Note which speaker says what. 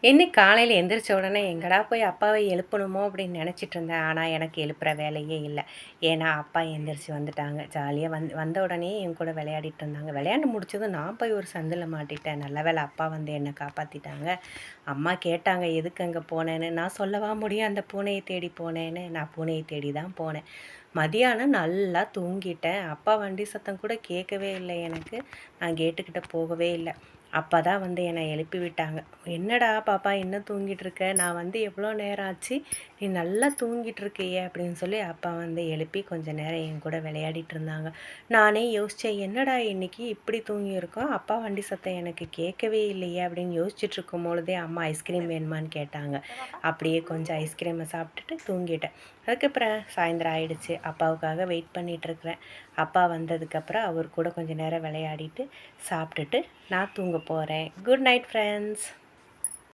Speaker 1: இன்னைக்கு காலையில எந்திரிச்ச உடனே எங்கடா போய் அப்பாவை எழுப்பணுமோ அப்படின்னு நினச்சிட்டு இருந்தேன். ஆனால் எனக்கு எழுப்புற வேலையே இல்லை. ஏன்னா அப்பா எந்திரிச்சு வந்துட்டாங்க. ஜாலியாக வந்த உடனே என் கூட விளையாடிட்டு இருந்தாங்க. விளையாண்டு முடிச்சதும் நான் போய் ஒரு சந்தில் மாட்டிட்டேன். நல்ல வேளை அப்பா வந்து என்னை காப்பாற்றிட்டாங்க. அம்மா கேட்டாங்க எதுக்கு அங்கே போனேன்னு. நான் சொல்லவா முடியும் அந்த பூனையை தேடி போனேன்னு. நான் பூனையை தேடி தான் போனேன். மதியானம் நல்லா தூங்கிட்டேன். அப்பா வண்டி சத்தம் கூட கேட்கவே இல்லை எனக்கு. நான் கேட்டுக்கிட்ட போகவே இல்லை. அப்பா தான் வந்து என்னை எழுப்பி விட்டாங்க. "என்னடா பாப்பா இன்னும் தூங்கிட்டு இருக்க? நான் வந்து எவ்வளோ நேரம் ஆச்சு? நீ நல்லா தூங்கிட்டு இருக்கியே!" அப்படின்னு சொல்லி அப்பா வந்து எழுப்பி கொஞ்ச நேரம் என் கூட விளையாடிட்டு இருந்தாங்க. நானே யோசித்தேன், "என்னடா இன்னைக்கு இப்படி தூங்கியிருக்கோம்? அப்பா வண்டி சத்தம் எனக்கு கேட்கவே இல்லையே!" அப்படின்னு யோசிச்சுட்டு இருக்கும் பொழுதே அம்மா ஐஸ்கிரீம் வேணுமான்னு கேட்டாங்க. அப்படியே கொஞ்சம் ஐஸ்கிரீமை சாப்பிட்டுட்டு தூங்கிட்டேன். அதுக்கப்புறம் சாயந்தரம் ஆயிடுச்சு. அப்பாவுக்காக வெயிட் பண்ணிகிட்ருக்கிறேன். அப்பா வந்ததுக்கப்புறம் அவர் கூட கொஞ்சம் நேரம் விளையாடிட்டு சாப்பிட்டுட்டு நான் தூங்க போகிறேன். Good night friends.